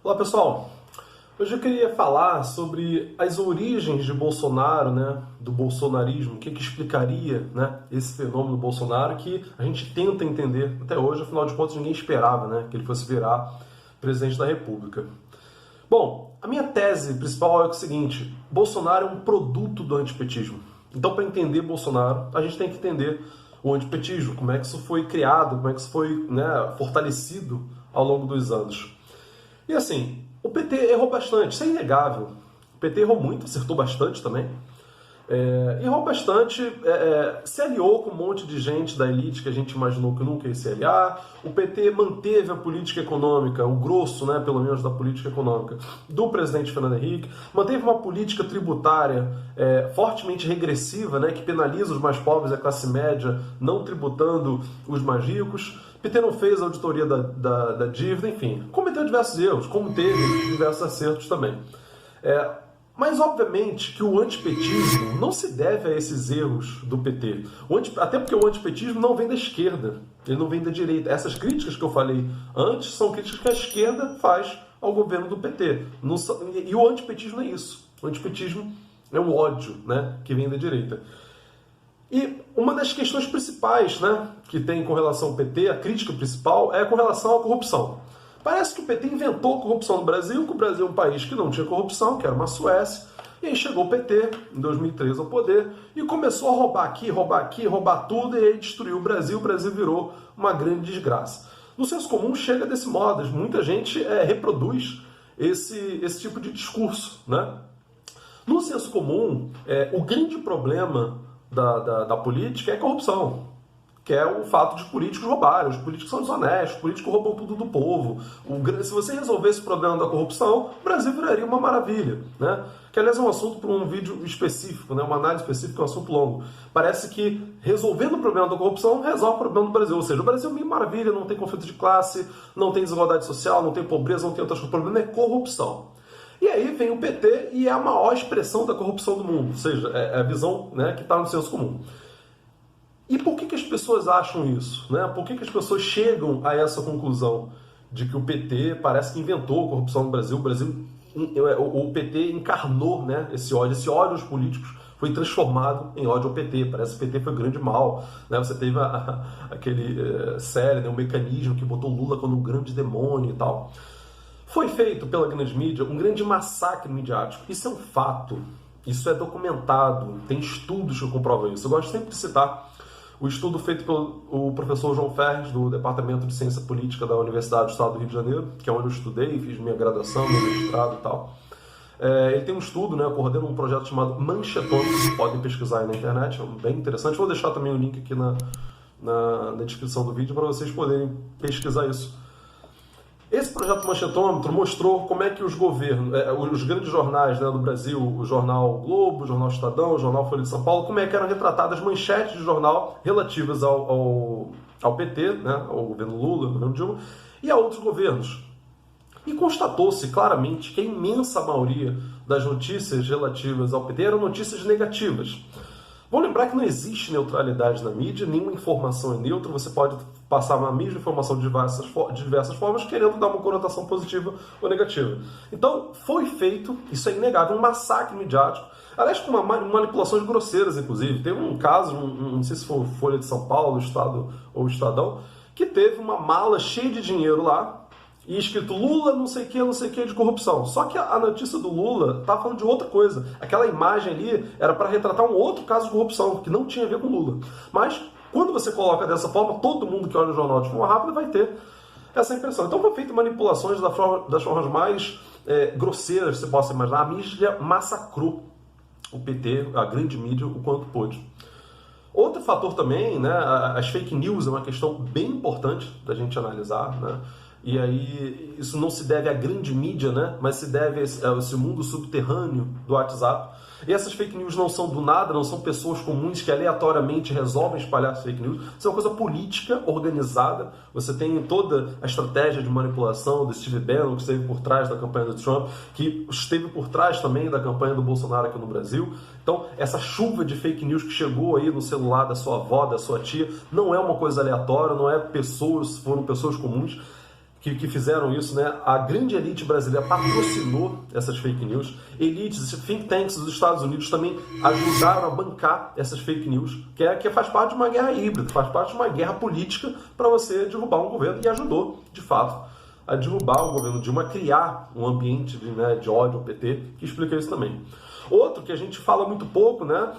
Olá pessoal, hoje eu queria falar sobre as origens de Bolsonaro, né, do bolsonarismo, o que explicaria, né, esse fenômeno Bolsonaro que a gente tenta entender até hoje, afinal de contas ninguém esperava, né, que ele fosse virar presidente da República. Bom, a minha tese principal é o seguinte: Bolsonaro é um produto do antipetismo. Então, para entender Bolsonaro, a gente tem que entender o antipetismo, como é que isso foi criado, como é que isso foi, né, fortalecido ao longo dos anos. E assim, o PT errou bastante, isso é inegável. O PT errou muito, acertou bastante também. Errou bastante, se aliou com um monte de gente da elite que a gente imaginou que nunca ia se aliar. O PT manteve a política econômica, o grosso, né, pelo menos da política econômica, do presidente Fernando Henrique. Manteve uma política tributária fortemente regressiva, né, que penaliza os mais pobres e a classe média, não tributando os mais ricos. O PT não fez a auditoria da dívida, enfim, cometeu diversos erros, como teve diversos acertos também. Mas, obviamente, que o antipetismo não se deve a esses erros do PT. Até porque o antipetismo não vem da esquerda, ele não vem da direita. Essas críticas que eu falei antes são críticas que a esquerda faz ao governo do PT. E o antipetismo é isso. O antipetismo é o ódio, né, que vem da direita. E uma das questões principais, né, que tem com relação ao PT, a crítica principal, é com relação à corrupção. Parece que o PT inventou corrupção no Brasil, que o Brasil é um país que não tinha corrupção, que era uma Suécia, e aí chegou o PT, em 2013, ao poder, e começou a roubar aqui, roubar tudo, e aí destruiu o Brasil virou uma grande desgraça. No senso comum chega desse modo, muita gente reproduz esse tipo de discurso, né? No senso comum, o grande problema da política é a corrupção, que é o fato de políticos roubarem. Os políticos são desonestos, os políticos roubam tudo do povo. Se você resolver esse problema da corrupção, o Brasil viraria uma maravilha, né? Que, aliás, é um assunto para um vídeo específico, né? Uma análise específica, é um assunto longo. Parece que resolvendo o problema da corrupção, resolve o problema do Brasil. Ou seja, o Brasil é uma maravilha, não tem conflito de classe, não tem desigualdade social, não tem pobreza, não tem outras coisas. O problema é corrupção. E aí vem o PT e é a maior expressão da corrupção do mundo. Ou seja, é a visão, né, que está no senso comum. E por que as pessoas acham isso? Né? Por que as pessoas chegam a essa conclusão de que o PT parece que inventou a corrupção no Brasil? O PT encarnou, né, esse ódio aos políticos foi transformado em ódio ao PT. Parece que o PT foi o grande mal. Né? Você teve aquele série, né, um mecanismo que botou Lula como um grande demônio e tal. Foi feito pela grande mídia um grande massacre midiático. Isso é um fato. Isso é documentado. Tem estudos que comprovam isso. Eu gosto sempre de citar o estudo feito pelo professor João Ferres, do Departamento de Ciência Política da Universidade do Estado do Rio de Janeiro, que é onde eu estudei, fiz minha graduação, meu mestrado e tal. Ele tem um estudo, né, coordena um projeto chamado Manchetômetro, podem pesquisar aí na internet, é bem interessante. Vou deixar também o link aqui na descrição do vídeo para vocês poderem pesquisar isso. Esse projeto Manchetômetro mostrou como é que os governos, os grandes jornais, né, do Brasil, o Jornal Globo, o Jornal Estadão, o Jornal Folha de São Paulo, como é que eram retratadas manchetes de jornal relativas ao PT, né, ao governo Lula, ao governo Dilma, e a outros governos. E constatou-se claramente que a imensa maioria das notícias relativas ao PT eram notícias negativas. Vamos lembrar que não existe neutralidade na mídia, nenhuma informação é neutra, você pode passar a mesma informação de diversas formas, querendo dar uma conotação positiva ou negativa. Então, foi feito, isso é inegável, um massacre midiático, aliás, com manipulações grosseiras, inclusive. Teve um caso, não sei se foi Folha de São Paulo, Estado ou Estadão, que teve uma mala cheia de dinheiro lá, e escrito Lula não sei o que de corrupção. Só que a notícia do Lula estava falando de outra coisa. Aquela imagem ali era para retratar um outro caso de corrupção, que não tinha a ver com Lula. Mas, quando você coloca dessa forma, todo mundo que olha o jornal de forma rápida vai ter essa impressão. Então, foi feito manipulações das formas mais grosseiras que você possa imaginar. A mídia massacrou o PT, a grande mídia, o quanto pôde. Outro fator também, né, as fake news é uma questão bem importante da gente analisar, né? E aí, isso não se deve à grande mídia, né? Mas se deve a esse mundo subterrâneo do WhatsApp. E essas fake news não são do nada, não são pessoas comuns que aleatoriamente resolvem espalhar as fake news. Isso é uma coisa política, organizada. Você tem toda a estratégia de manipulação do Steve Bannon, que esteve por trás da campanha do Trump, que esteve por trás também da campanha do Bolsonaro aqui no Brasil. Então, essa chuva de fake news que chegou aí no celular da sua avó, da sua tia, não é uma coisa aleatória, não é foram pessoas comuns que fizeram isso, né? A grande elite brasileira patrocinou essas fake news. Elites, think tanks dos Estados Unidos também ajudaram a bancar essas fake news, que faz parte de uma guerra híbrida, faz parte de uma guerra política para você derrubar um governo, e ajudou, de fato, a derrubar o governo Dilma, a criar um ambiente de ódio ao PT, que explica isso também. Outro que a gente fala muito pouco, né,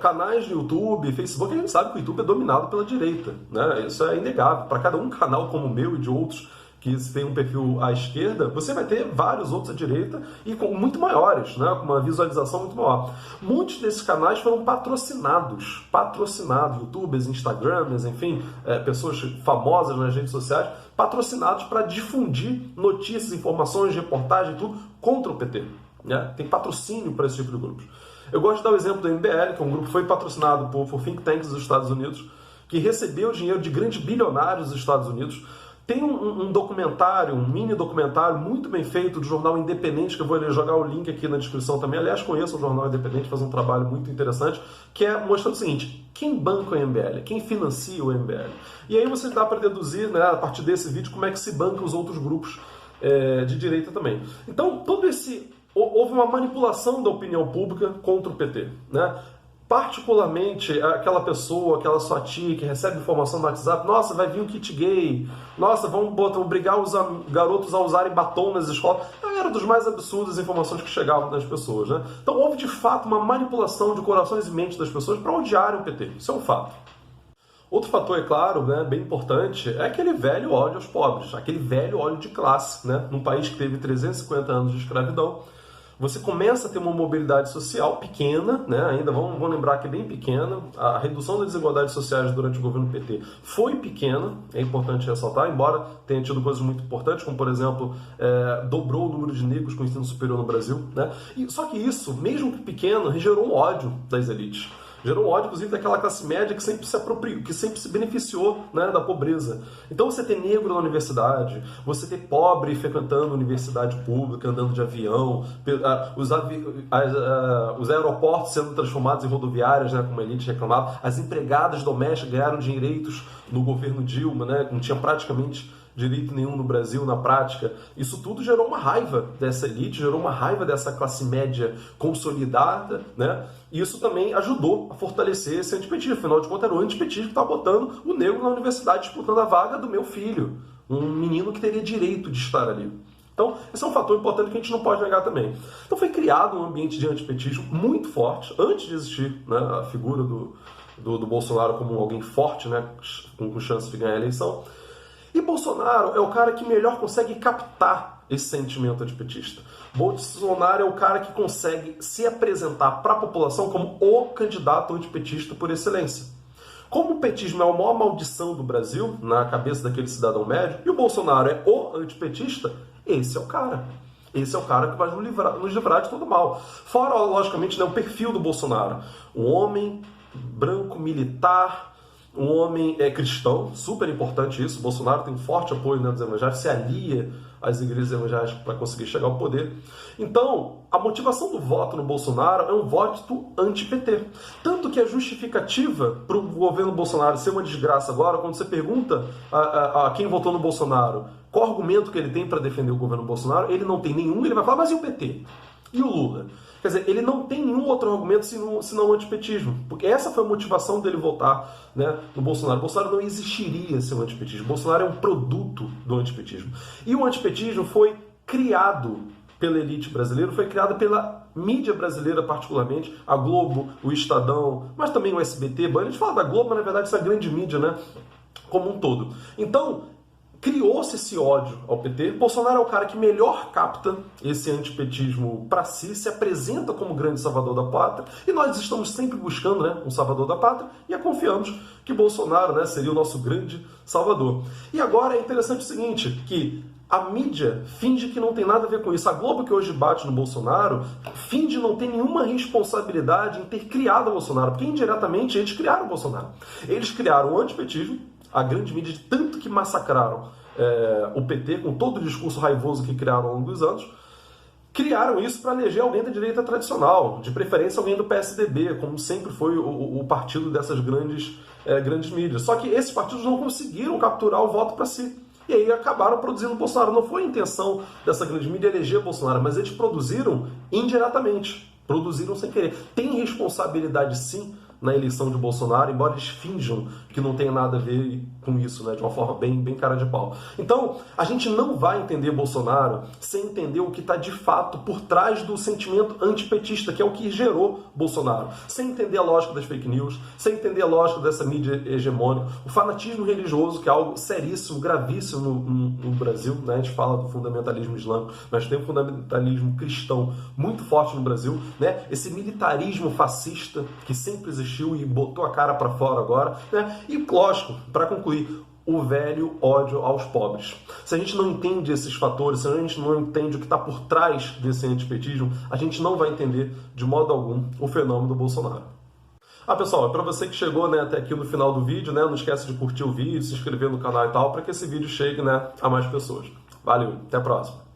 canais de YouTube, Facebook, a gente sabe que o YouTube é dominado pela direita, né, isso é inegável. Para cada um canal como o meu e de outros que tem um perfil à esquerda, você vai ter vários outros à direita e muito maiores, né, com uma visualização muito maior. Muitos desses canais foram patrocinados, youtubers, instagramers, enfim, pessoas famosas nas redes sociais, patrocinados para difundir notícias, informações, reportagens, tudo contra o PT. Né? Tem patrocínio para esse tipo de grupos. Eu gosto de dar o exemplo do MBL, que é um grupo que foi patrocinado por think tanks dos Estados Unidos, que recebeu dinheiro de grandes bilionários dos Estados Unidos. Tem um documentário, um mini documentário muito bem feito do jornal Independente, que eu vou jogar o link aqui na descrição também. Aliás, conheço o jornal Independente, faz um trabalho muito interessante, que é mostrando o seguinte: quem banca o MBL? Quem financia o MBL? E aí você dá para deduzir, né, a partir desse vídeo, como é que se banca os outros grupos de direita também. Então, houve uma manipulação da opinião pública contra o PT, né? Particularmente aquela pessoa, aquela sua tia que recebe informação no WhatsApp: nossa, vai vir um kit gay, nossa, vamos obrigar os garotos a usarem batom nas escolas. Era dos mais absurdos as informações que chegavam das pessoas, né? Então houve de fato uma manipulação de corações e mentes das pessoas para odiarem o PT. Isso é um fato. Outro fator, é claro, né, bem importante, é aquele velho ódio aos pobres, aquele velho ódio de classe, né? Num país que teve 350 anos de escravidão, você começa a ter uma mobilidade social pequena, né? Ainda vamos lembrar que é bem pequena. A redução das desigualdades sociais durante o governo PT foi pequena, é importante ressaltar, embora tenha tido coisas muito importantes, como, por exemplo, dobrou o número de negros com ensino superior no Brasil, né? Só que isso, mesmo que pequeno, gerou um ódio das elites. Gerou um ódio, inclusive, daquela classe média que sempre se apropriou, que sempre se beneficiou, né, da pobreza. Então você ter negro na universidade, você ter pobre frequentando universidade pública, andando de avião, os aeroportos sendo transformados em rodoviárias, né, como a elite reclamava, as empregadas domésticas ganharam direitos no governo Dilma, né, não tinha praticamente direito nenhum no Brasil, na prática. Isso tudo gerou uma raiva dessa elite, gerou uma raiva dessa classe média consolidada, né? E isso também ajudou a fortalecer esse antipetismo. Afinal de contas, era o antipetismo que estava botando o negro na universidade disputando a vaga do meu filho, um menino que teria direito de estar ali. Então, esse é um fator importante que a gente não pode negar também. Então, foi criado um ambiente de antipetismo muito forte, antes de existir, né, a figura do Bolsonaro como alguém forte, né, com chance de ganhar a eleição. E Bolsonaro é o cara que melhor consegue captar esse sentimento antipetista. Bolsonaro é o cara que consegue se apresentar para a população como o candidato antipetista por excelência. Como o petismo é a maior maldição do Brasil, na cabeça daquele cidadão médio, e o Bolsonaro é o antipetista, esse é o cara. Esse é o cara que vai nos livrar de todo mal. Fora, logicamente, né, o perfil do Bolsonaro. Um homem branco, militar, um homem cristão, super importante isso. O Bolsonaro tem um forte apoio, né, dos evangélicos, se alia às igrejas evangélicas para conseguir chegar ao poder. Então, a motivação do voto no Bolsonaro é um voto anti-PT. Tanto que a justificativa para o governo Bolsonaro ser uma desgraça agora, quando você pergunta a quem votou no Bolsonaro qual argumento que ele tem para defender o governo Bolsonaro, ele não tem nenhum, ele vai falar: mas e o PT? E o Lula? Quer dizer, ele não tem nenhum outro argumento senão o antipetismo. Porque essa foi a motivação dele votar, né, no Bolsonaro. O Bolsonaro não existiria sem o antipetismo. O Bolsonaro é um produto do antipetismo. E o antipetismo foi criado pela elite brasileira, foi criado pela mídia brasileira particularmente, a Globo, o Estadão, mas também o SBT. A gente fala da Globo, mas na verdade essa grande mídia, né, como um todo. Então, criou-se esse ódio ao PT. Bolsonaro é o cara que melhor capta esse antipetismo para si, se apresenta como grande salvador da pátria, e nós estamos sempre buscando, né, um salvador da pátria, e confiamos que Bolsonaro, né, seria o nosso grande salvador. E agora é interessante o seguinte, que a mídia finge que não tem nada a ver com isso. A Globo, que hoje bate no Bolsonaro, finge não ter nenhuma responsabilidade em ter criado o Bolsonaro, porque indiretamente eles criaram o Bolsonaro. Eles criaram o antipetismo, a grande mídia, de tanto que massacraram o PT, com todo o discurso raivoso que criaram ao longo dos anos, criaram isso para eleger alguém da direita tradicional, de preferência alguém do PSDB, como sempre foi o partido dessas grandes mídias. Só que esses partidos não conseguiram capturar o voto para si. E aí acabaram produzindo Bolsonaro. Não foi a intenção dessa grande mídia eleger Bolsonaro, mas eles produziram indiretamente. Produziram sem querer. Tem responsabilidade, sim, na eleição de Bolsonaro, embora eles finjam que não tem nada a ver com isso, né, de uma forma bem cara de pau. Então, a gente não vai entender Bolsonaro sem entender o que está de fato por trás do sentimento antipetista, que é o que gerou Bolsonaro. Sem entender a lógica das fake news, sem entender a lógica dessa mídia hegemônica, o fanatismo religioso, que é algo seríssimo, gravíssimo no Brasil, né? A gente fala do fundamentalismo islâmico, mas tem o fundamentalismo cristão muito forte no Brasil, né? Esse militarismo fascista que sempre existiu e botou a cara para fora agora, né? E, lógico, para concluir, o velho ódio aos pobres. Se a gente não entende esses fatores, se a gente não entende o que está por trás desse antipetismo, a gente não vai entender de modo algum o fenômeno do Bolsonaro. Pessoal, para você que chegou, né, até aqui no final do vídeo, né, não esquece de curtir o vídeo, se inscrever no canal e tal, para que esse vídeo chegue, né, a mais pessoas. Valeu, até a próxima.